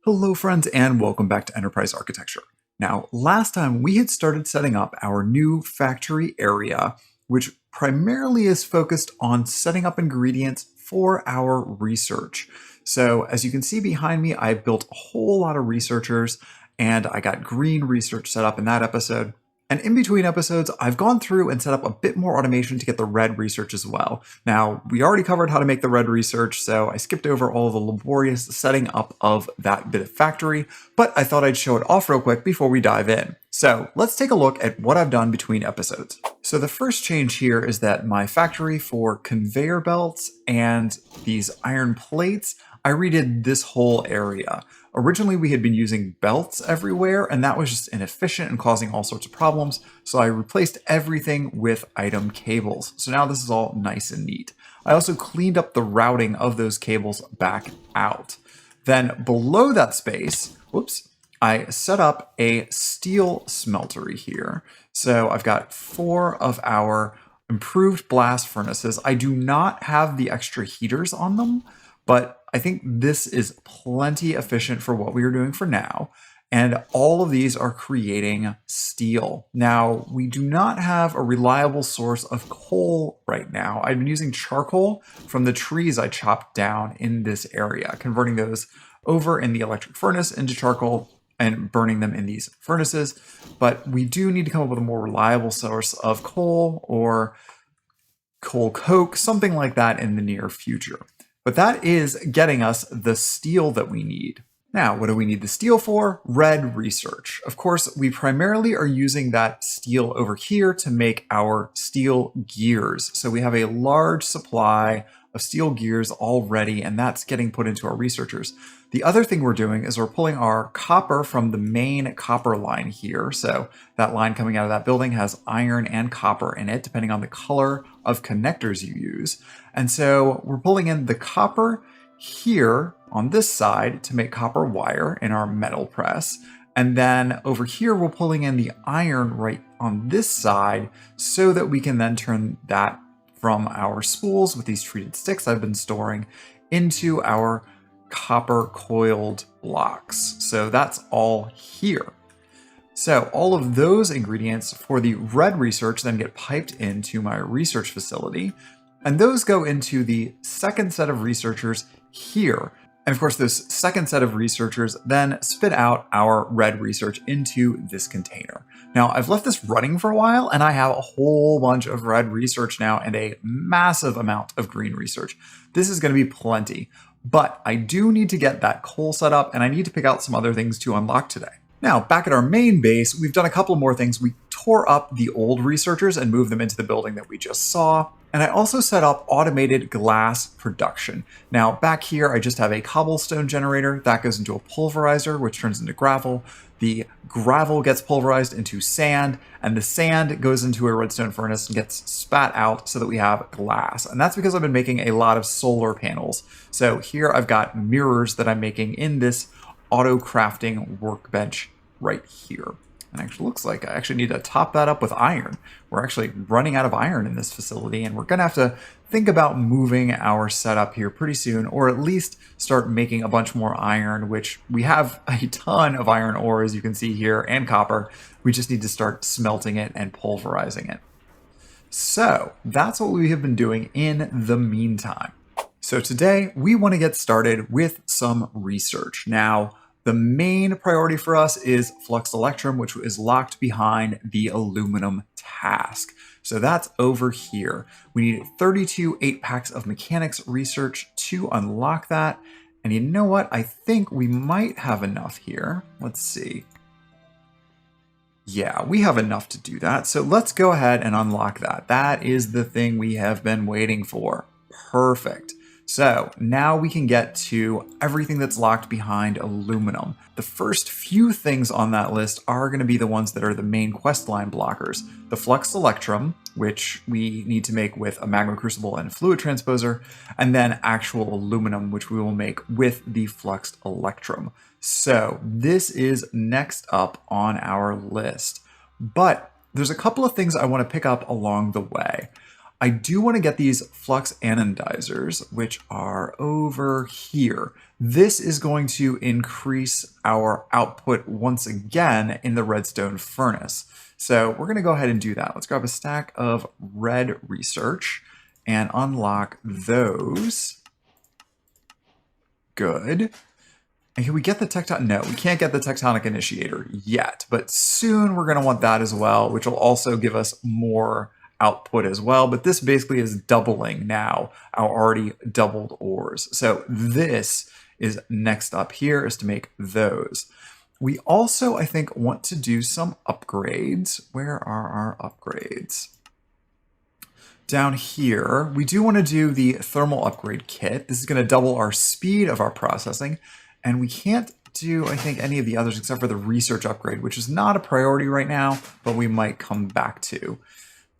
Hello friends and welcome back to Enterprise Architecture. Now, last time we had started setting up our new factory area, which primarily is focused on setting up ingredients for our research. So as you can see behind me, I built a whole lot of researchers and I got green research set up in that episode. And in between episodes, I've gone through and set up a bit more automation to get the red research as well. Now, we already covered how to make the red research, so I skipped over all the laborious setting up of that bit of factory, but I thought I'd show it off real quick before we dive in. So let's take a look at what I've done between episodes. So the first change here is that my factory for conveyor belts and these iron plates, I redid this whole area. Originally, we had been using belts everywhere, and that was just inefficient and causing all sorts of problems. So I replaced everything with item cables. So now this is all nice and neat. I also cleaned up the routing of those cables back out. Then below that space, whoops, I set up a steel smeltery here. So I've got 4 of our improved blast furnaces. I do not have the extra heaters on them, but I think this is plenty efficient for what we are doing for now. And all of these are creating steel. Now, we do not have a reliable source of coal right now. I've been using charcoal from the trees I chopped down in this area, converting those over in the electric furnace into charcoal and burning them in these furnaces. But we do need to come up with a more reliable source of coal or coal coke, something like that in the near future. But that is getting us the steel that we need. Now, what do we need the steel for? Red research. Of course, we primarily are using that steel over here to make our steel gears. So we have a large supply of steel gears already, and that's getting put into our researchers. The other thing we're doing is we're pulling our copper from the main copper line here. So that line coming out of that building has iron and copper in it, depending on the color of connectors you use. And so we're pulling in the copper here on this side to make copper wire in our metal press. And then over here, we're pulling in the iron right on this side so that we can then turn that from our spools with these treated sticks I've been storing into our copper coiled blocks. So that's all here. So all of those ingredients for the red research then get piped into my research facility, and those go into the second set of researchers here. And of course, this second set of researchers then spit out our red research into this container. Now, I've left this running for a while, and I have a whole bunch of red research now and a massive amount of green research. This is going to be plenty, but I do need to get that coal set up, and I need to pick out some other things to unlock today. Now, back at our main base, we've done a couple more things. We tore up the old researchers and moved them into the building that we just saw. And I also set up automated glass production. Now, back here, I just have a cobblestone generator that goes into a pulverizer, which turns into gravel. The gravel gets pulverized into sand, and the sand goes into a redstone furnace and gets spat out so that we have glass. And that's because I've been making a lot of solar panels. So here I've got mirrors that I'm making in this auto crafting workbench right here. And it actually looks like I actually need to top that up with iron. We're actually running out of iron in this facility, and we're going to have to think about moving our setup here pretty soon, or at least start making a bunch more iron, which we have a ton of iron ore, as you can see here, and copper. We just need to start smelting it and pulverizing it. So that's what we have been doing in the meantime. So today we want to get started with some research. Now, the main priority for us is Flux Electrum, which is locked behind the aluminum task. So that's over here. We need 32 8-packs of mechanics research to unlock that. And you know what? I think we might have enough here. Let's see. Yeah, we have enough to do that. So let's go ahead and unlock that. That is the thing we have been waiting for. Perfect. So now we can get to everything that's locked behind aluminum. The first few things on that list are going to be the ones that are the main quest line blockers. The Flux Electrum, which we need to make with a magma crucible and fluid transposer, and then actual aluminum, which we will make with the Flux Electrum. So this is next up on our list. But there's a couple of things I want to pick up along the way. I do want to get these flux anodizers, which are over here. This is going to increase our output once again in the redstone furnace. So we're going to go ahead and do that. Let's grab a stack of red research and unlock those. Good. And can we get the tectonic? No, we can't get the tectonic initiator yet, but soon we're going to want that as well, which will also give us more output as well. But this basically is doubling now our already doubled ores. So this is next up here, is to make those. We also, I think, want to do some upgrades. Where are our upgrades? Down here, we do want to do the thermal upgrade kit. This is going to double our speed of our processing. And we can't do, I think, any of the others except for the research upgrade, which is not a priority right now, but we might come back to.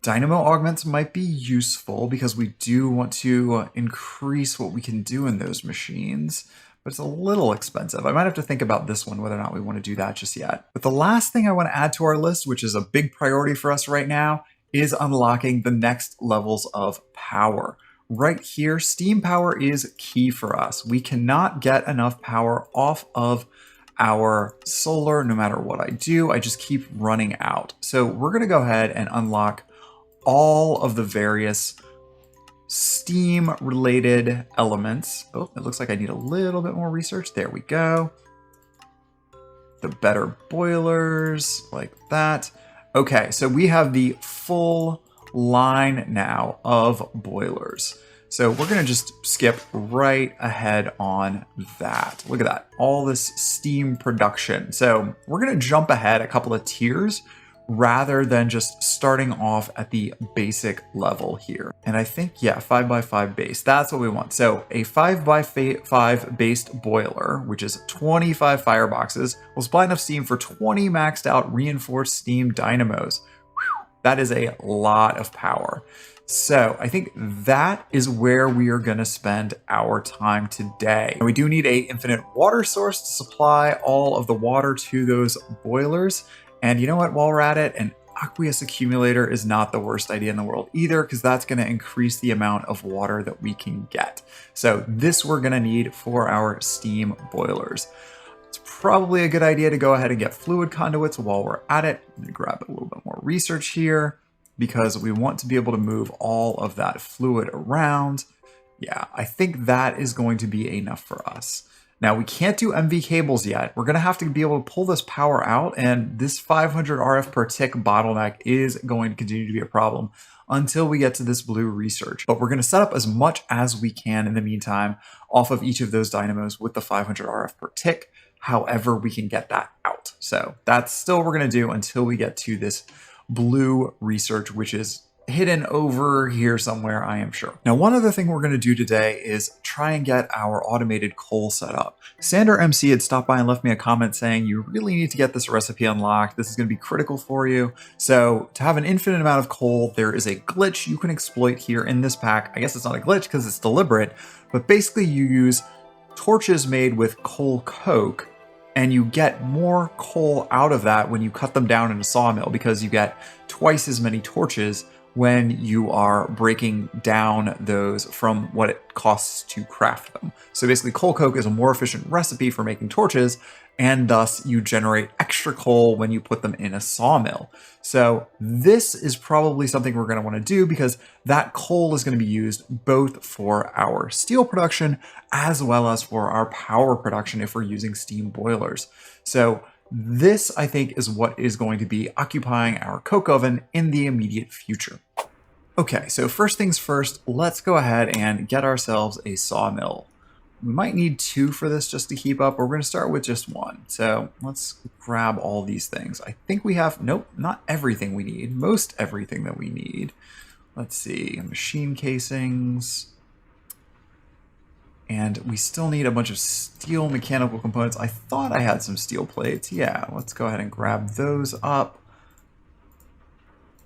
Dynamo augments might be useful because we do want to increase what we can do in those machines, but it's a little expensive. I might have to think about this one, whether or not we want to do that just yet. But the last thing I want to add to our list, which is a big priority for us right now, is unlocking the next levels of power. Right here, steam power is key for us. We cannot get enough power off of our solar no matter what I do. I just keep running out. So we're going to go ahead and unlock all of the various steam related elements. Oh, it looks like I need a little bit more research. There we go. The better boilers, like that. Okay, so we have the full line now of boilers. So we're going to just skip right ahead on that. Look at that, all this steam production. So we're going to jump ahead a couple of tiers rather than just starting off at the basic level here. And I think, yeah, 5x5 base, that's what we want. So a 5x5 based boiler, which is 25 fireboxes, will supply enough steam for 20 maxed out reinforced steam dynamos. Whew, that is a lot of power. So I think that is where we are going to spend our time today. And we do need an infinite water source to supply all of the water to those boilers. And you know what, while we're at it, an aqueous accumulator is not the worst idea in the world either, because that's going to increase the amount of water that we can get. So this we're going to need for our steam boilers. It's probably a good idea to go ahead and get fluid conduits while we're at it. Let me grab a little bit more research here, because we want to be able to move all of that fluid around. Yeah, I think that is going to be enough for us. Now, we can't do MV cables yet. We're going to have to be able to pull this power out, and this 500 RF per tick bottleneck is going to continue to be a problem until we get to this blue research. But we're going to set up as much as we can in the meantime off of each of those dynamos with the 500 RF per tick, however we can get that out. So that's still what we're going to do until we get to this blue research, which is hidden over here somewhere, I am sure. Now, one other thing we're going to do today is try and get our automated coal set up. Sander MC had stopped by and left me a comment saying you really need to get this recipe unlocked. This is going to be critical for you. So to have an infinite amount of coal, there is a glitch you can exploit here in this pack. I guess it's not a glitch because it's deliberate, but basically you use torches made with coal coke, and you get more coal out of that when you cut them down in a sawmill, because you get twice as many torches when you are breaking down those from what it costs to craft them. So basically, coal coke is a more efficient recipe for making torches, and thus you generate extra coal when you put them in a sawmill. So this is probably something we're going to want to do, because that coal is going to be used both for our steel production as well as for our power production if we're using steam boilers. So this, I think, is what is going to be occupying our coke oven in the immediate future. Okay, so first things first, let's go ahead and get ourselves a sawmill. We might need two for this just to keep up, but we're going to start with just one. So let's grab all these things. I think we have, nope, not everything we need, most everything that we need. Let's see, machine casings. And we still need a bunch of steel mechanical components. I thought I had some steel plates. Yeah, let's go ahead and grab those up.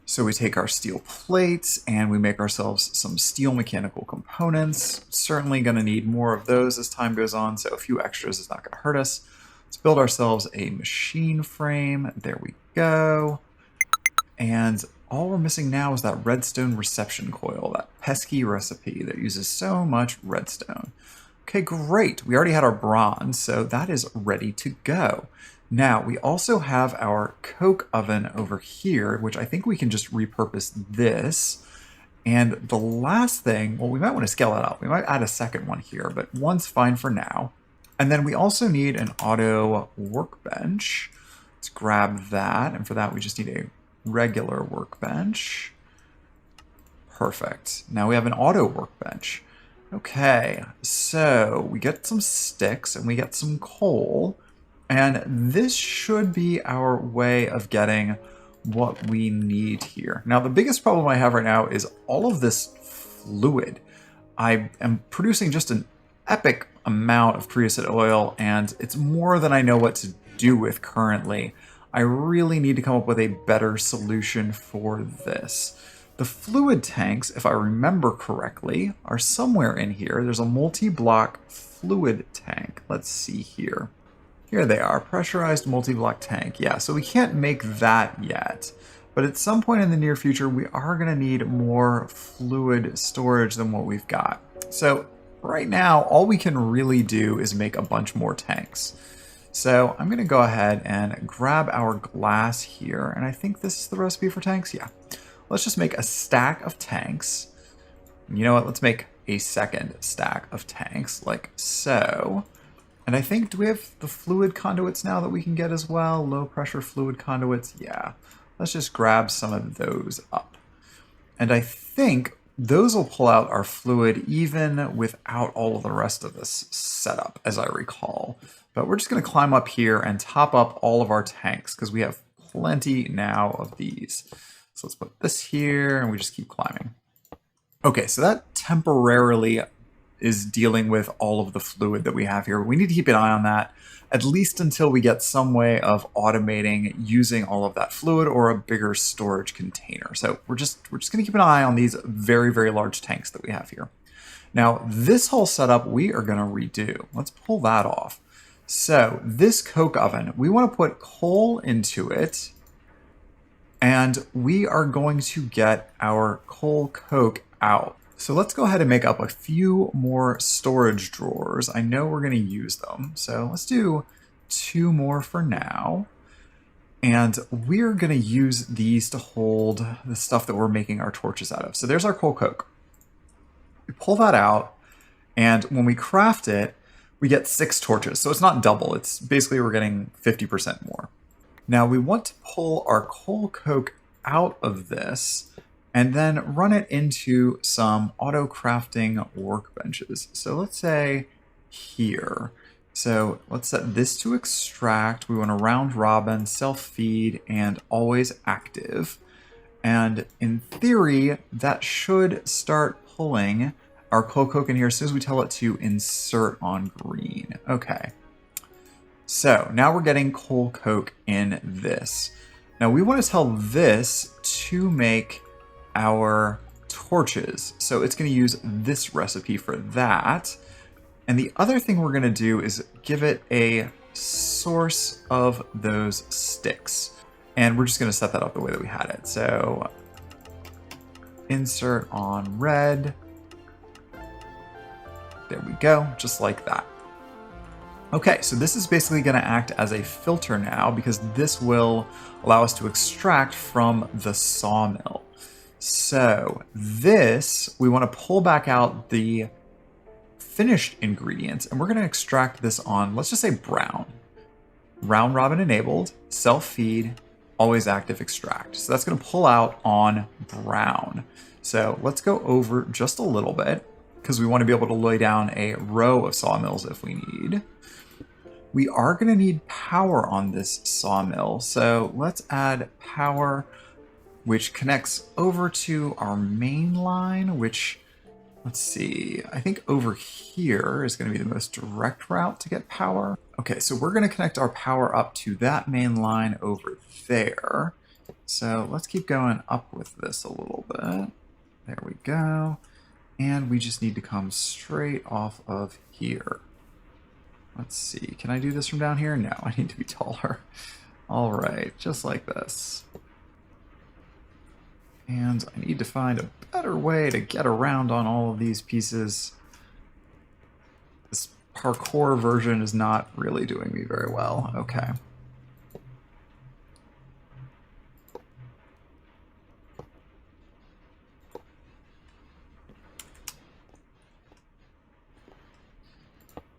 So we take our steel plates and we make ourselves some steel mechanical components. Certainly going to need more of those as time goes on, so a few extras is not going to hurt us. Let's build ourselves a machine frame. There we go. And all we're missing now is that redstone reception coil, that pesky recipe that uses so much redstone. Okay, great. We already had our bronze, so that is ready to go. Now, we also have our coke oven over here, which I think we can just repurpose this. And the last thing, well, we might want to scale that up. We might add a second one here, but one's fine for now. And then we also need an auto workbench. Let's grab that. And for that, we just need a regular workbench. Perfect. Now we have an auto workbench. Okay, so we get some sticks and we get some coal. And this should be our way of getting what we need here. Now, the biggest problem I have right now is all of this fluid. I am producing just an epic amount of creosote oil, and it's more than I know what to do with currently. I really need to come up with a better solution for this. The fluid tanks, if I remember correctly, are somewhere in here. There's a multi-block fluid tank. Let's see here. Here they are, pressurized multi-block tank. Yeah, so we can't make that yet. But at some point in the near future, we are going to need more fluid storage than what we've got. So right now, all we can really do is make a bunch more tanks. So I'm going to go ahead and grab our glass here. And I think this is the recipe for tanks. Yeah. Let's just make a stack of tanks. You know what? Let's make a second stack of tanks like so. And I think, do we have the fluid conduits now that we can get as well? Low pressure fluid conduits? Yeah. Let's just grab some of those up. And I think those will pull out our fluid even without all of the rest of this setup, as I recall. But we're just going to climb up here and top up all of our tanks because we have plenty now of these. So let's put this here and we just keep climbing. Okay, so that temporarily is dealing with all of the fluid that we have here. We need to keep an eye on that, at least until we get some way of automating using all of that fluid or a bigger storage container. So we're just going to keep an eye on these very, very large tanks that we have here. Now, this whole setup we are going to redo. Let's pull that off. So this coke oven, we want to put coal into it, and we are going to get our coal coke out. So let's go ahead and make up a few more storage drawers. I know we're going to use them. So let's do 2 more for now. And we're going to use these to hold the stuff that we're making our torches out of. So there's our coal coke. We pull that out, and when we craft it, we get 6 torches. So it's not double. It's basically we're getting 50% more. Now we want to pull our coal coke out of this and then run it into some auto crafting workbenches. So let's say here. So let's set this to extract. We want to round robin, self-feed, and always active. And in theory, that should start pulling our coal coke in here as soon as we tell it to insert on green. Okay. So now we're getting coal coke in this. Now we want to tell this to make our torches. So it's going to use this recipe for that. And the other thing we're going to do is give it a source of those sticks. And we're just going to set that up the way that we had it. So insert on red. There we go, just like that. Okay, so this is basically going to act as a filter now because this will allow us to extract from the sawmill. So this, we want to pull back out the finished ingredients, and we're going to extract this on, let's just say brown. Round robin enabled, self-feed, always active extract. So that's going to pull out on brown. So let's go over just a little bit because we want to be able to lay down a row of sawmills if we need. We are going to need power on this sawmill. So let's add power, which connects over to our main line, which, let's see, I think over here is going to be the most direct route to get power. Okay, so we're going to connect our power up to that main line over there. So let's keep going up with this a little bit. There we go. And we just need to come straight off of here. Let's see, can I do this from down here? No, I need to be taller. All right, just like this. And I need to find a better way to get around on all of these pieces. This parkour version is not really doing me very well. Okay.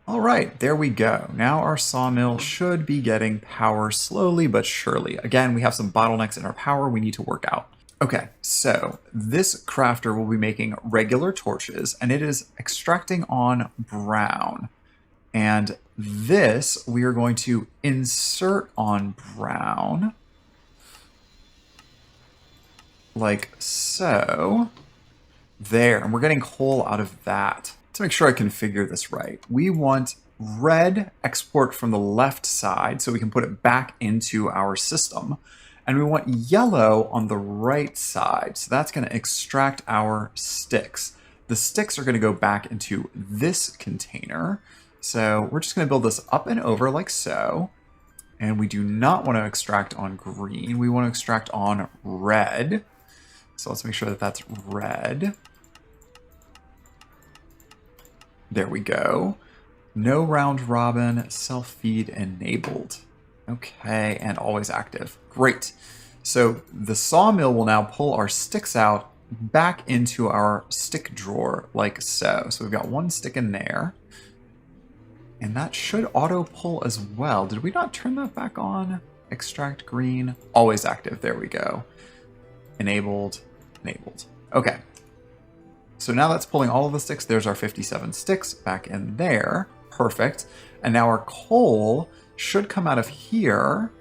All right, there we go. Now our sawmill should be getting power slowly but surely. Again, we have some bottlenecks in our power we need to work out. Okay, so this crafter will be making regular torches, and it is extracting on brown. And this we are going to insert on brown, like so. There, and we're getting coal out of that. To make sure I configure this right, we want red export from the left side so we can put it back into our system. And we want yellow on the right side. So that's going to extract our sticks. The sticks are going to go back into this container. So we're just going to build this up and over like so. And we do not want to extract on green. We want to extract on red. So let's make sure that that's red. There we go. No round robin, self-feed enabled. Okay, and always active. Great. So the sawmill will now pull our sticks out back into our stick drawer like so. So we've got one stick in there. And that should auto pull as well. Did we not turn that back on? Extract green, always active. There we go. Enabled, enabled. Okay. So now that's pulling all of the sticks. There's our 57 sticks back in there. Perfect. And now our coal should come out of here.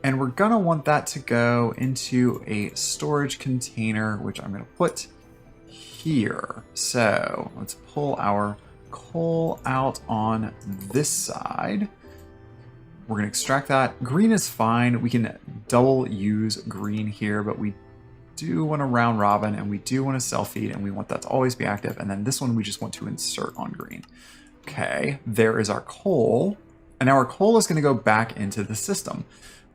And we're going to want that to go into a storage container, which I'm going to put here. So let's pull our coal out on this side. We're going to extract that. Green is fine. We can double use green here, but we do want a round robin and we do want to self-feed and we want that to always be active. And then this one we just want to insert on green. Okay, there is our coal. And now our coal is going to go back into the system.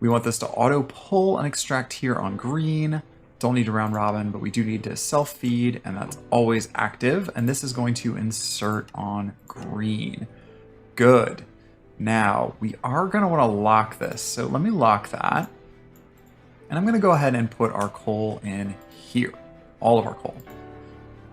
We want this to auto pull and extract here on green. Don't need a round robin, but we do need to self-feed and that's always active. And this is going to insert on green. Good. Now we are going to want to lock this. So let me lock that. And I'm going to go ahead and put our coal in here, all of our coal.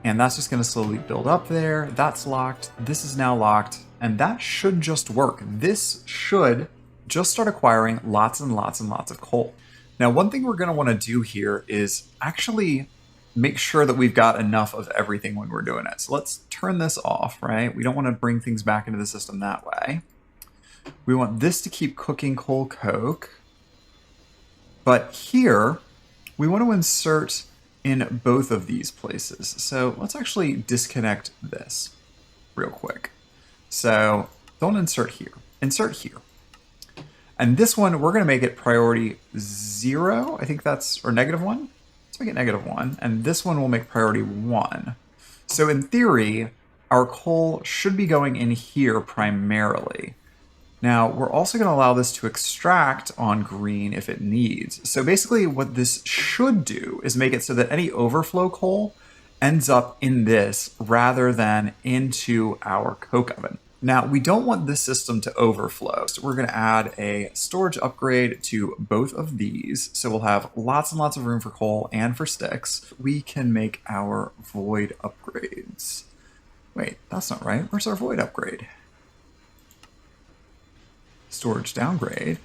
And that's just going to slowly build up there. That's locked. This is now locked. And that should just work. This should just start acquiring lots and lots and lots of coal. Now, one thing we're going to want to do here is actually make sure that we've got enough of everything when we're doing it. So let's turn this off, right? We don't want to bring things back into the system that way. We want this to keep cooking coal coke. But here, we want to insert in both of these places. So let's actually disconnect this real quick. So don't insert here, insert here. And this one, we're going to make it priority 0. I think that's, or -1. Let's make it -1. And this one will make priority 1. So in theory, our coal should be going in here primarily. Now, we're also going to allow this to extract on green if it needs. So basically what this should do is make it so that any overflow coal ends up in this rather than into our coke oven. Now, we don't want this system to overflow, so we're going to add a storage upgrade to both of these. So we'll have lots and lots of room for coal and for sticks. We can make our void upgrades. Wait, that's not right. Where's our void upgrade? Storage downgrade.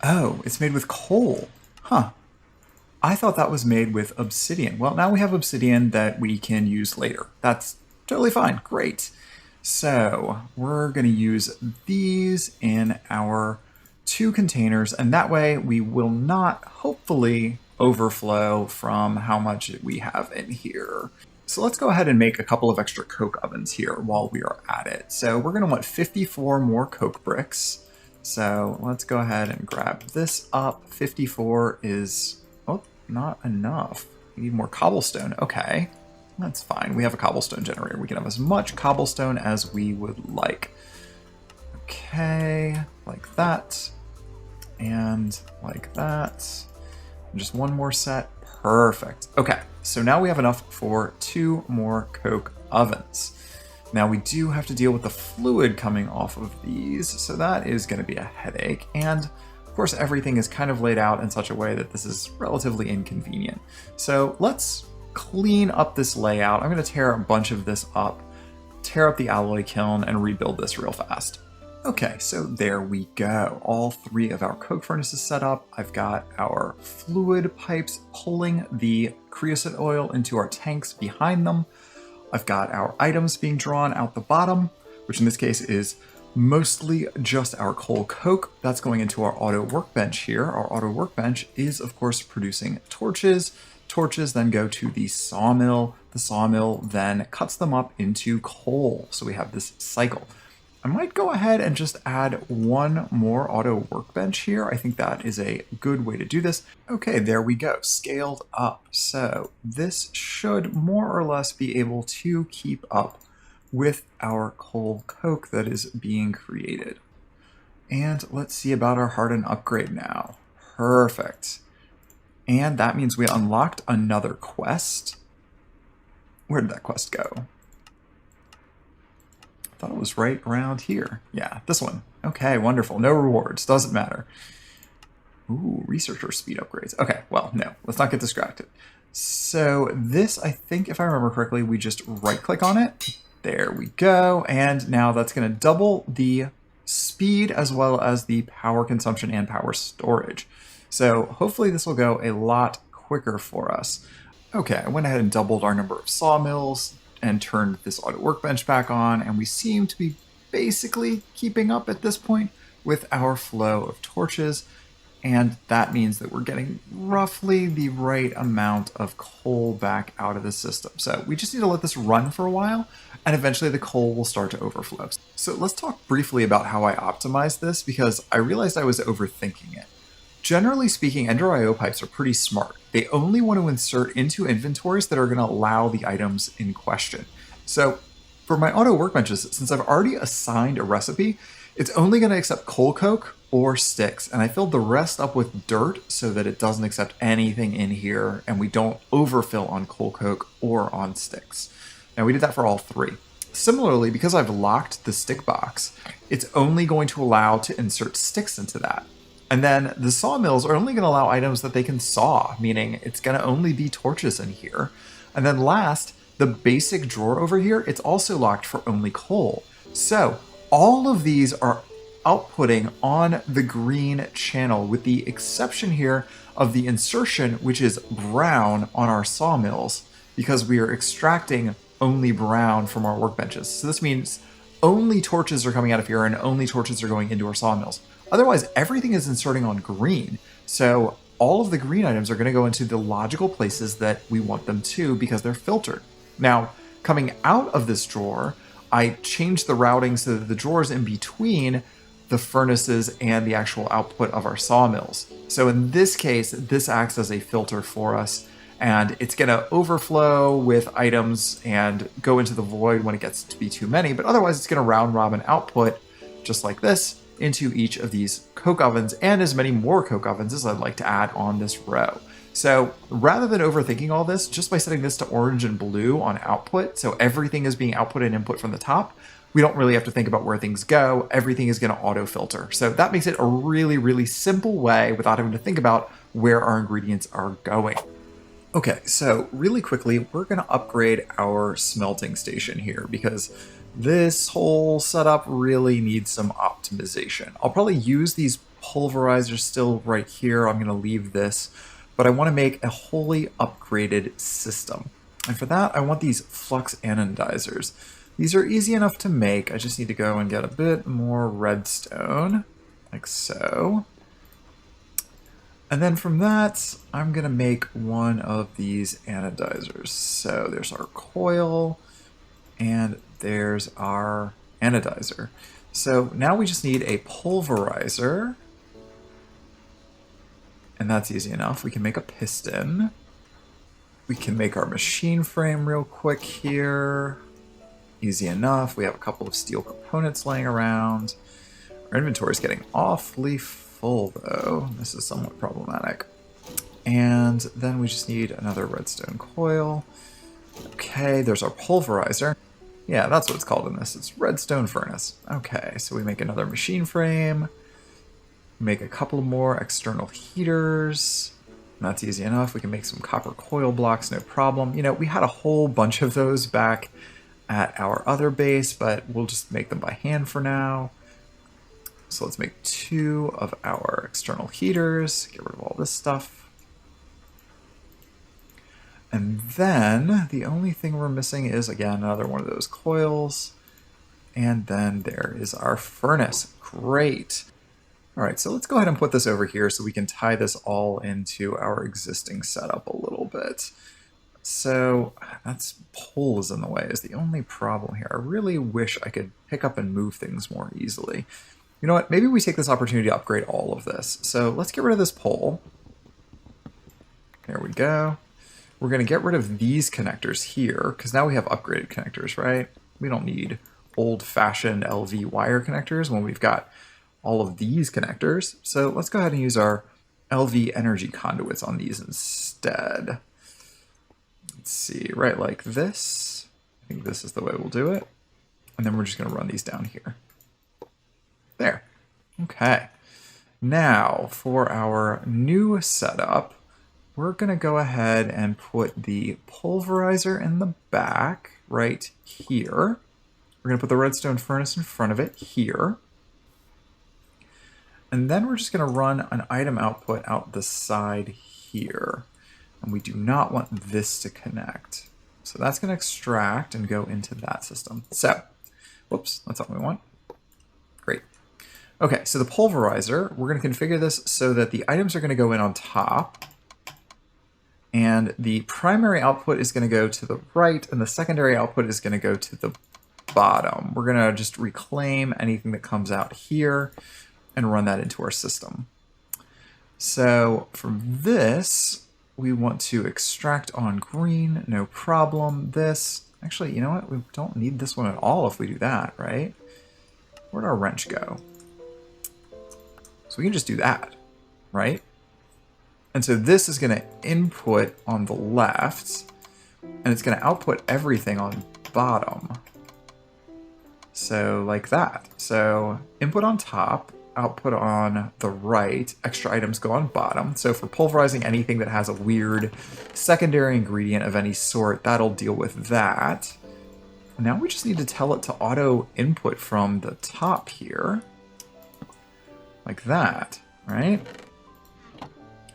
Oh, it's made with coal. Huh. I thought that was made with obsidian. Well, now we have obsidian that we can use later. That's totally fine. Great. So we're going to use these in our 2 containers, and that way we will not, hopefully, overflow from how much we have in here. So let's go ahead and make a couple of extra coke ovens here while we are at it. So we're going to want 54 more coke bricks. So let's go ahead and grab this up. 54 is, oh, not enough. We need more cobblestone. Okay, that's fine. We have a cobblestone generator. We can have as much cobblestone as we would like. Okay, like that. And like that. And just one more set. Perfect. Okay, so now we have enough for 2 more coke ovens. Now we do have to deal with the fluid coming off of these, so that is going to be a headache. And of course, everything is kind of laid out in such a way that this is relatively inconvenient. So let's clean up this layout. I'm going to tear a bunch of this up, tear up the alloy kiln, and rebuild this real fast. Okay, so there we go. All 3 of our coke furnaces set up. I've got our fluid pipes pulling the creosote oil into our tanks behind them. I've got our items being drawn out the bottom, which in this case is mostly just our coal coke. That's going into our auto workbench here. Our auto workbench is, of course, producing torches. Torches then go to the sawmill. The sawmill then cuts them up into coal. So we have this cycle. I might go ahead and just add 1 more auto workbench here. I think that is a good way to do this. Okay, there we go, scaled up. So this should more or less be able to keep up with our coal coke that is being created. And let's see about our harden upgrade now. Perfect. And that means we unlocked another quest. Where did that quest go? Thought it was right around here. Yeah, this one. Okay, wonderful. No rewards. Doesn't matter. Ooh, researcher speed upgrades. Okay, well, no. Let's not get distracted. So this, I think, if I remember correctly, we just right-click on it. There we go. And now that's going to double the speed as well as the power consumption and power storage. So hopefully this will go a lot quicker for us. Okay, I went ahead and doubled our number of sawmills and turned this auto workbench back on, and we seem to be basically keeping up at this point with our flow of torches, and that means that we're getting roughly the right amount of coal back out of the system. So we just need to let this run for a while, and eventually the coal will start to overflow. So let's talk briefly about how I optimized this, because I realized I was overthinking it. Generally speaking, Ender IO pipes are pretty smart. They only want to insert into inventories that are going to allow the items in question. So for my auto workbenches, since I've already assigned a recipe, it's only going to accept coal coke or sticks. And I filled the rest up with dirt so that it doesn't accept anything in here and we don't overfill on coal coke or on sticks. Now we did that for all 3. Similarly, because I've locked the stick box, it's only going to allow to insert sticks into that. And then the sawmills are only going to allow items that they can saw, meaning it's going to only be torches in here. And then last, the basic drawer over here, it's also locked for only coal. So all of these are outputting on the green channel, with the exception here of the insertion, which is brown on our sawmills, because we are extracting only brown from our workbenches. So this means only torches are coming out of here and only torches are going into our sawmills. Otherwise, everything is inserting on green. So all of the green items are going to go into the logical places that we want them to because they're filtered. Now, coming out of this drawer, I changed the routing so that the drawer is in between the furnaces and the actual output of our sawmills. So in this case, this acts as a filter for us, and it's going to overflow with items and go into the void when it gets to be too many. But otherwise, it's going to round robin output just like this into each of these coke ovens, and as many more coke ovens as I'd like to add on this row. So rather than overthinking all this, just by setting this to orange and blue on output, so everything is being output and input from the top, we don't really have to think about where things go. Everything is going to auto filter. So that makes it a really, really simple way without having to think about where our ingredients are going. Okay, so really quickly, we're going to upgrade our smelting station here because this whole setup really needs some optimization. I'll probably use these pulverizers still right here. I'm going to leave this, but I want to make a wholly upgraded system. And for that, I want these flux anodizers. These are easy enough to make. I just need to go and get a bit more redstone, like so. And then from that, I'm going to make one of these anodizers. So there's our coil, and there's our anodizer. So now we just need a pulverizer. And that's easy enough. We can make a piston. We can make our machine frame real quick here. Easy enough. We have a couple of steel components laying around. Our inventory is getting awfully full, though. This is somewhat problematic. And then we just need another redstone coil. Okay, there's our pulverizer. Yeah, that's what it's called in this. It's redstone furnace. Okay, so we make another machine frame. Make a couple more external heaters. That's easy enough. We can make some copper coil blocks, no problem. You know, we had a whole bunch of those back at our other base, but we'll just make them by hand for now. So let's make 2 of our external heaters. Get rid of all this stuff. And then the only thing we're missing is, again, another one of those coils. And then there is our furnace. Great. All right, so let's go ahead and put this over here so we can tie this all into our existing setup a little bit. So that's pole is in the way is the only problem here. I really wish I could pick up and move things more easily. You know what? Maybe we take this opportunity to upgrade all of this. So let's get rid of this pole. There we go. We're going to get rid of these connectors here because now we have upgraded connectors, right? We don't need old-fashioned LV wire connectors when we've got all of these connectors. So let's go ahead and use our LV energy conduits on these instead. Let's see, right like this. I think this is the way we'll do it. And then we're just going to run these down here. There. Okay. Now for our new setup, we're going to go ahead and put the pulverizer in the back right here. We're going to put the redstone furnace in front of it here. And then we're just going to run an item output out the side here. And we do not want this to connect. So that's going to extract and go into that system. So, whoops, that's not what we want. Great. Okay, so the pulverizer, we're going to configure this so that the items are going to go in on top. And the primary output is going to go to the right, and the secondary output is going to go to the bottom. We're going to just reclaim anything that comes out here and run that into our system. So from this, we want to extract on green, no problem. This, actually, you know what? We don't need this one at all if we do that, right? Where'd our wrench go? So we can just do that, right? And so this is going to input on the left, and it's going to output everything on bottom. So like that. So input on top, output on the right, extra items go on bottom. So for pulverizing anything that has a weird secondary ingredient of any sort, that'll deal with that. Now we just need to tell it to auto input from the top here. Like that, right?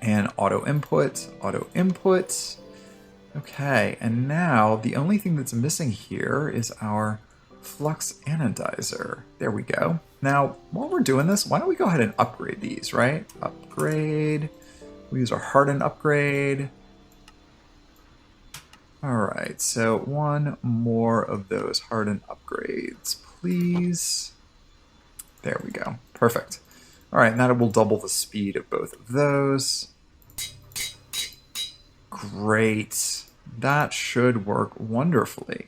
And auto input, auto input. Okay, and now the only thing that's missing here is our flux anodizer. There we go. Now, while we're doing this, why don't we go ahead and upgrade these, right? Upgrade. We use our harden upgrade. All right, so one more of those harden upgrades, please. There we go. Perfect. All right, and that will double the speed of both of those. Great. That should work wonderfully.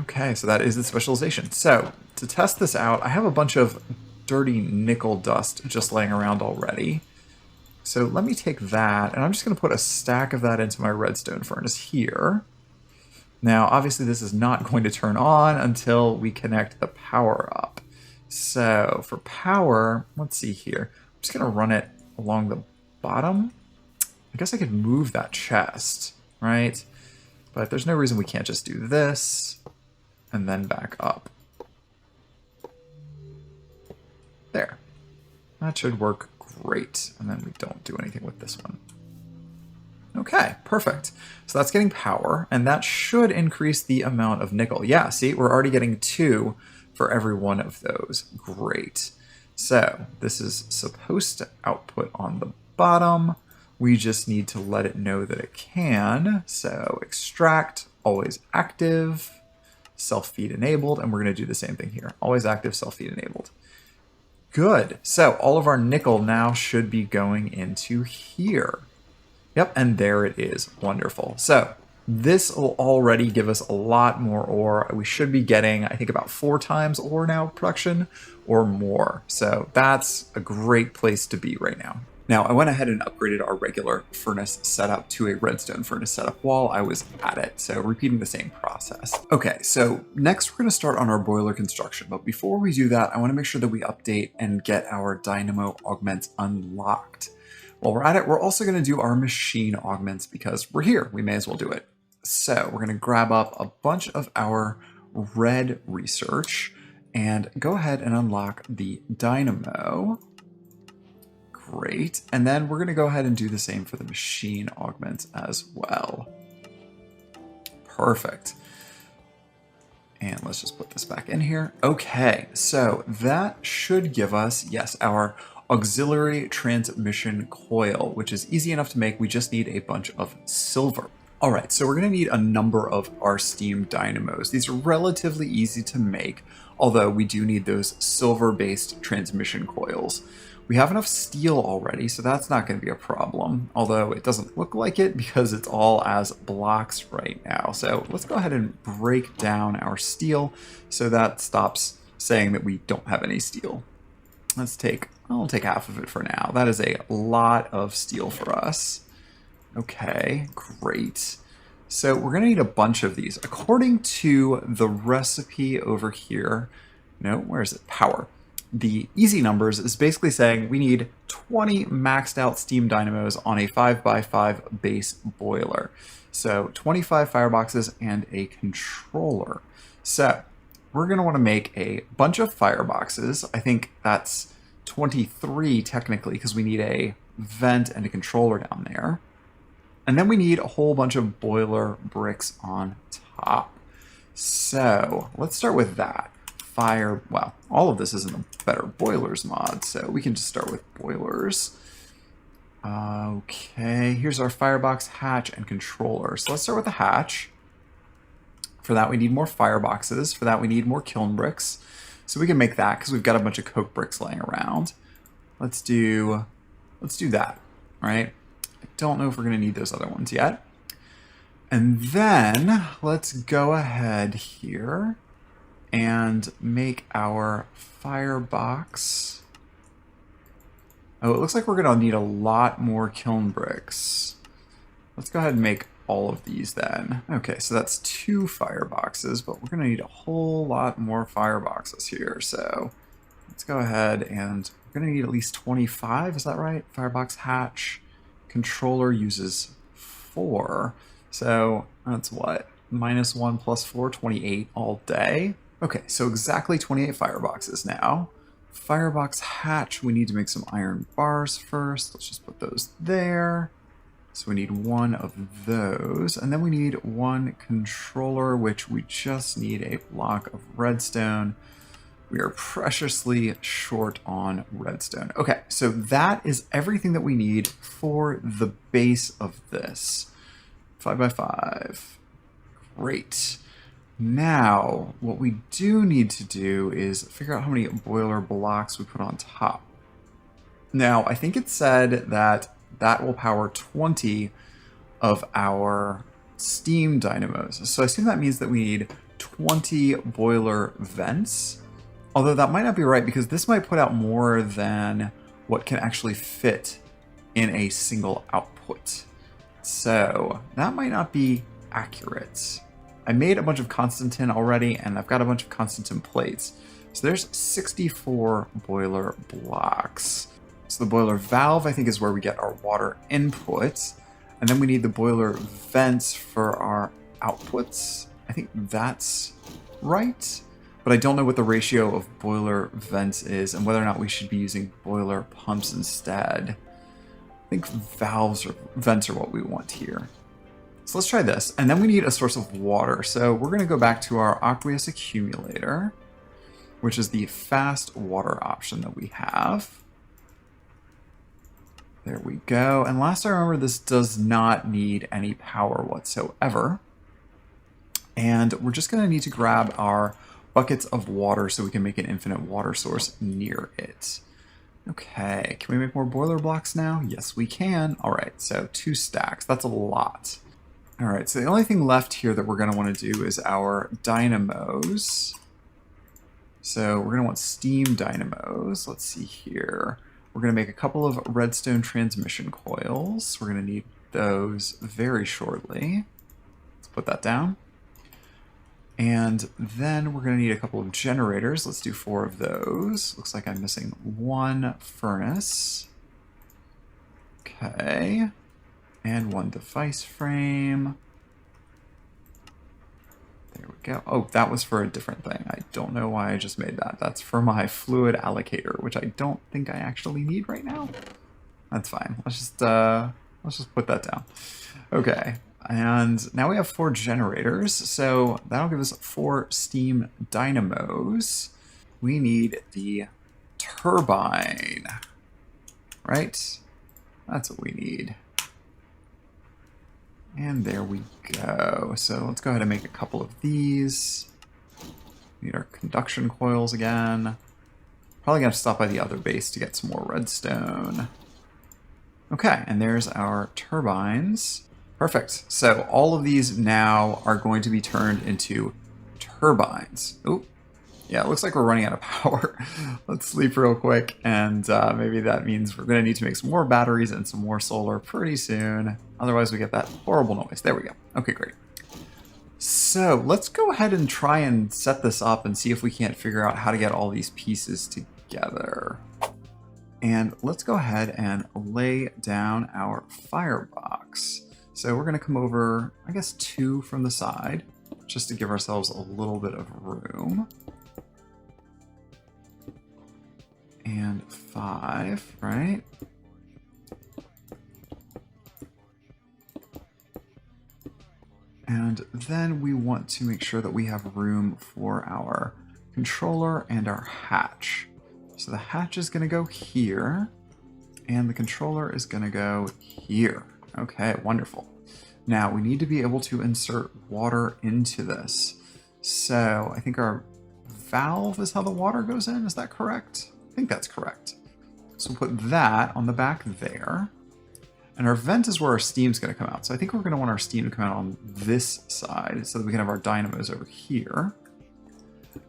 Okay, so that is the specialization. So to test this out, I have a bunch of dirty nickel dust just laying around already. So let me take that, and I'm just going to put a stack of that into my redstone furnace here. Now, obviously, this is not going to turn on until we connect the power up. So for power, let's see here. I'm just going to run it along the bottom. I guess I could move that chest, right? But there's no reason we can't just do this and then back up. There. That should work great. And then we don't do anything with this one. Okay, perfect. So that's getting power, and that should increase the amount of nickel. Yeah, see, we're already getting 2 for every one of those. Great. So this is supposed to output on the bottom. We just need to let it know that it can. So extract, always active, self-feed enabled, and we're going to do the same thing here. Always active, self-feed enabled. Good. So all of our nickel now should be going into here. Yep, and there it is. Wonderful. So this will already give us a lot more ore. We should be getting, I think, about 4 times ore now production or more. So that's a great place to be right now. Now, I went ahead and upgraded our regular furnace setup to a redstone furnace setup while I was at it, so repeating the same process. Okay, so next we're going to start on our boiler construction, but before we do that, I want to make sure that we update and get our Dynamo augments unlocked. While we're at it, we're also going to do our machine augments because we're here, we may as well do it. So we're going to grab up a bunch of our red research and go ahead and unlock the Dynamo. Great. And then we're going to go ahead and do the same for the machine augments as well. Perfect. And let's just put this back in here. Okay, so that should give us, yes, our auxiliary transmission coil, which is easy enough to make. We just need a bunch of silver. All right, so we're going to need a number of our steam dynamos. These are relatively easy to make, although we do need those silver-based transmission coils. We have enough steel already, so that's not going to be a problem, although it doesn't look like it because it's all as blocks right now. So let's go ahead and break down our steel so that stops saying that we don't have any steel. I'll take half of it for now. That is a lot of steel for us. Okay, great. So we're going to need a bunch of these. According to the recipe over here, no, where is it? Power. The easy numbers is basically saying we need 20 maxed out steam dynamos on a 5x5 base boiler. So 25 fireboxes and a controller. So we're going to want to make a bunch of fireboxes. I think that's 23 technically because we need a vent and a controller down there. And then we need a whole bunch of boiler bricks on top. So let's start with that. Well, all of this is in the Better Boilers mod, so we can just start with boilers. Okay, here's our firebox, hatch, and controller. So let's start with the hatch. For that, we need more fireboxes. For that, we need more kiln bricks. So we can make that because we've got a bunch of coke bricks laying around. Let's do that, right? I don't know if we're going to need those other ones yet. And then let's go ahead here and make our firebox. Oh, it looks like we're going to need a lot more kiln bricks. Let's go ahead and make all of these then. Okay, so that's 2 fireboxes, but we're going to need a whole lot more fireboxes here. So let's go ahead and we're going to need at least 25. Is that right? Firebox hatch. Controller uses 4. So that's what? -1 + 4, 28 all day. Okay, so exactly 28 fireboxes now. Firebox hatch, we need to make some iron bars first. Let's just put those there. So we need 1 of those. And then we need 1 controller, which we just need a block of redstone. We are preciously short on redstone. Okay, so that is everything that we need for the base of this. 5x5. Great. Now, what we do need to do is figure out how many boiler blocks we put on top. Now, I think it said that that will power 20 of our steam dynamos. So I assume that means that we need 20 boiler vents. Although that might not be right because this might put out more than what can actually fit in a single output. So that might not be accurate. I made a bunch of Constantin already, and I've got a bunch of Constantin plates. So there's 64 boiler blocks. So the boiler valve, I think, is where we get our water inputs. And then we need the boiler vents for our outputs. I think that's right. But I don't know what the ratio of boiler vents is and whether or not we should be using boiler pumps instead. I think valves or vents are what we want here. So let's try this. And then we need a source of water. So we're going to go back to our aqueous accumulator, which is the fast water option that we have. There we go. And last I remember, this does not need any power whatsoever. And we're just going to need to grab our buckets of water so we can make an infinite water source near it. Okay, can we make more boiler blocks now? Yes, we can. All right, so 2 stacks. That's a lot. All right, so the only thing left here that we're going to want to do is our dynamos. So we're going to want steam dynamos. Let's see here. We're going to make a couple of redstone transmission coils. We're going to need those very shortly. Let's put that down. And then we're going to need a couple of generators. Let's do 4 of those. Looks like I'm missing 1 furnace. Okay. And 1 device frame. There we go. Oh, that was for a different thing. I don't know why I just made that. That's for my fluid allocator, which I don't think I actually need right now. That's fine. Let's just put that down. Okay. And now we have 4 generators, so that'll give us 4 steam dynamos. We need the turbine, right? That's what we need. And there we go. So let's go ahead and make a couple of these. We need our conduction coils again. Probably gonna have to stop by the other base to get some more redstone. Okay, and there's our turbines. Perfect. So all of these now are going to be turned into turbines. Oh, yeah, it looks like we're running out of power. Let's sleep real quick, and maybe that means we're going to need to make some more batteries and some more solar pretty soon. Otherwise, we get that horrible noise. There we go. Okay, great. So let's go ahead and try and set this up and see if we can't figure out how to get all these pieces together. And let's go ahead and lay down our firebox. So we're going to come over, I guess, 2 from the side, just to give ourselves a little bit of room. And 5, right? And then we want to make sure that we have room for our controller and our hatch. So the hatch is going to go here, and the controller is going to go here. Okay, wonderful. Now we need to be able to insert water into this. So I think our valve is how the water goes in. Is that correct? I think that's correct. So we'll put that on the back there. And our vent is where our steam's going to come out. So I think we're going to want our steam to come out on this side so that we can have our dynamos over here.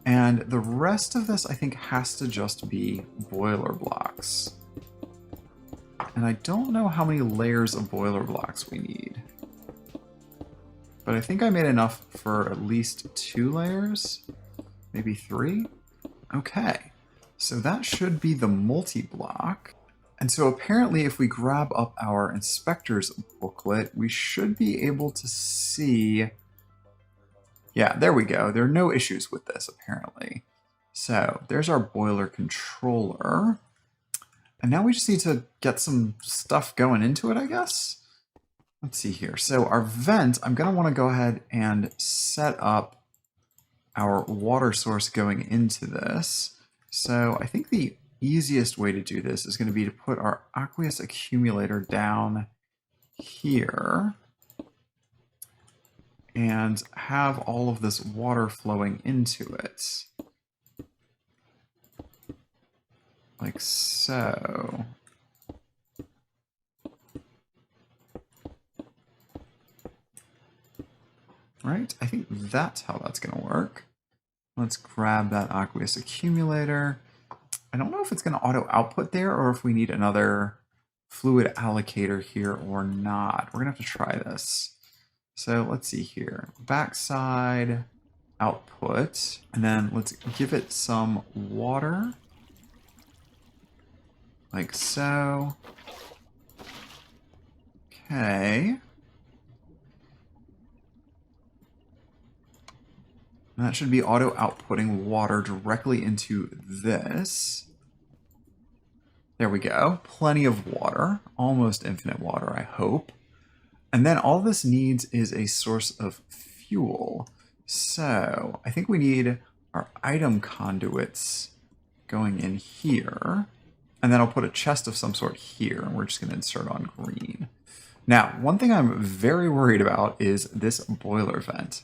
And the rest of this, I think, has to just be boiler blocks. And I don't know how many layers of boiler blocks we need. But I think I made enough for at least 2 layers, maybe 3. Okay, so that should be the multi-block. And so apparently if we grab up our inspector's booklet, we should be able to see... Yeah, there we go. There are no issues with this, apparently. So there's our boiler controller. And now we just need to get some stuff going into it, I guess. Let's see here. So our vent, I'm going to want to go ahead and set up our water source going into this. So I think the easiest way to do this is going to be to put our aqueous accumulator down here and have all of this water flowing into it. Like so. Right? I think that's how that's going to work. Let's grab that aqueous accumulator. I don't know if it's going to auto output there or if we need another fluid allocator here or not. We're going to have to try this. So let's see here. Backside output. And then let's give it some water. Like so. Okay. And that should be auto outputting water directly into this. There we go. Plenty of water. Almost infinite water, I hope. And then all this needs is a source of fuel. So I think we need our item conduits going in here. And then I'll put a chest of some sort here. And we're just going to insert on green. Now, one thing I'm very worried about is this boiler vent.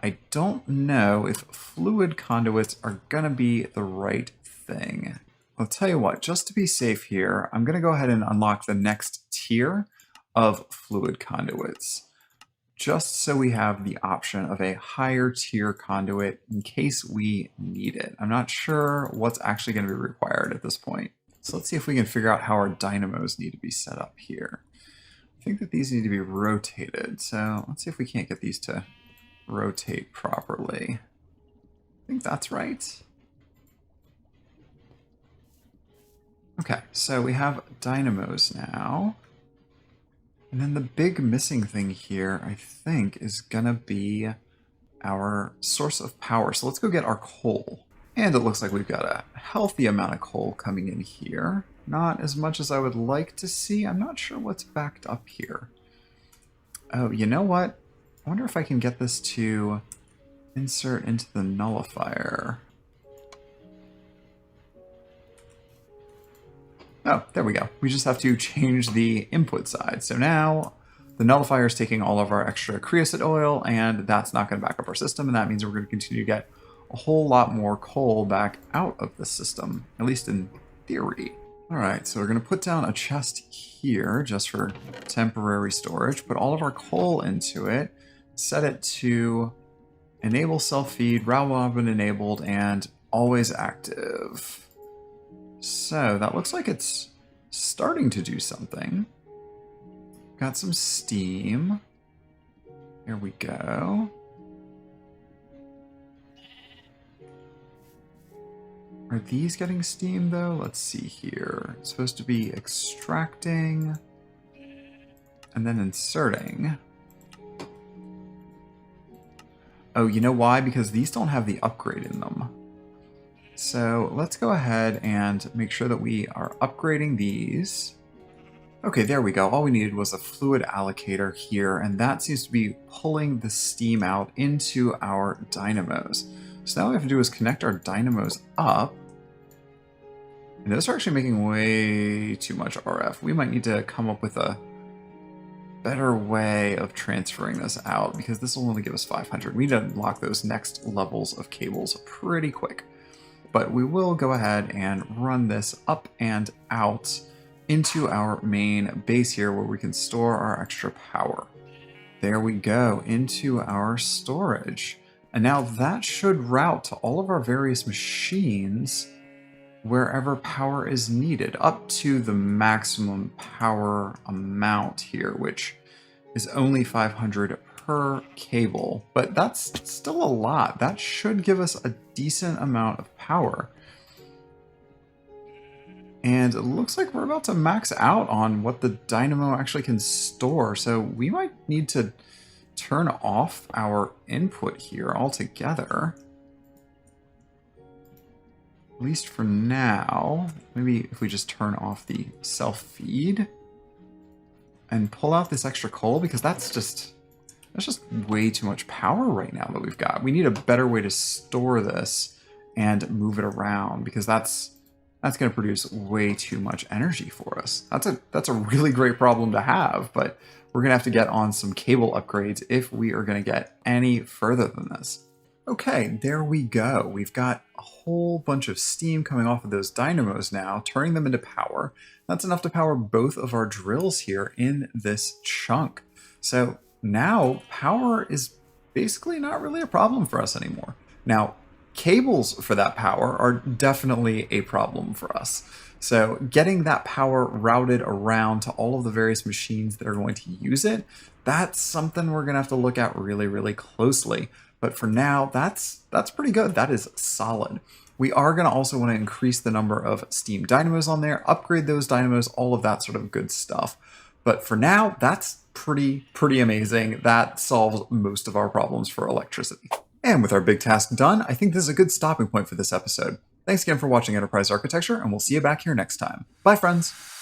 I don't know if fluid conduits are going to be the right thing. I'll tell you what, just to be safe here, I'm going to go ahead and unlock the next tier of fluid conduits, just so we have the option of a higher tier conduit in case we need it. I'm not sure what's actually going to be required at this point. So let's see if we can figure out how our dynamos need to be set up here. I think that these need to be rotated, so let's see if we can't get these to rotate properly. I think that's right. Okay, so we have dynamos now. And then the big missing thing here, I think, is gonna be our source of power. So let's go get our coal. And it looks like we've got a healthy amount of coal coming in here. Not as much as I would like to see. I'm not sure what's backed up here. Oh, you know what? I wonder if I can get this to insert into the nullifier. Oh, there we go. We just have to change the input side. So now the nullifier is taking all of our extra creosote oil, and that's not going to back up our system, and that means we're going to continue to get a whole lot more coal back out of the system, at least in theory. All right, so we're going to put down a chest here just for temporary storage, put all of our coal into it, set it to enable self-feed, route robin enabled, and always active. So that looks like it's starting to do something. Got some steam. There we go. Are these getting steam though? Let's see here. It's supposed to be extracting and then inserting. Oh, you know why? Because these don't have the upgrade in them. So let's go ahead and make sure that we are upgrading these. Okay, there we go. All we needed was a fluid allocator here, and that seems to be pulling the steam out into our dynamos. So now what we have to do is connect our dynamos up. And those are actually making way too much RF. We might need to come up with a better way of transferring this out, because this will only give us 500. We need to unlock those next levels of cables pretty quick. But we will go ahead and run this up and out into our main base here where we can store our extra power. There we go, into our storage. And now that should route to all of our various machines wherever power is needed, up to the maximum power amount here, which is only 500 per cable, but that's still a lot. That should give us a decent amount of power. And it looks like we're about to max out on what the dynamo actually can store, so we might need to turn off our input here altogether. At least for now. Maybe if we just turn off the self-feed and pull out this extra coal, because that's just way too much power right now that we've got. We need a better way to store this and move it around, because that's going to produce way too much energy for us. That's a really great problem to have, but we're going to have to get on some cable upgrades if we are going to get any further than this. Okay, there we go. We've got a whole bunch of steam coming off of those dynamos now, turning them into power. That's enough to power both of our drills here in this chunk. So now power is basically not really a problem for us anymore. Now, cables for that power are definitely a problem for us. So getting that power routed around to all of the various machines that are going to use it, that's something we're going to have to look at really, really closely. But for now, that's pretty good. That is solid. We are going to also want to increase the number of steam dynamos on there, upgrade those dynamos, all of that sort of good stuff. But for now, that's pretty amazing. That solves most of our problems for electricity. And with our big task done, I think this is a good stopping point for this episode. Thanks again for watching Enterprise Architecture, and we'll see you back here next time. Bye, friends!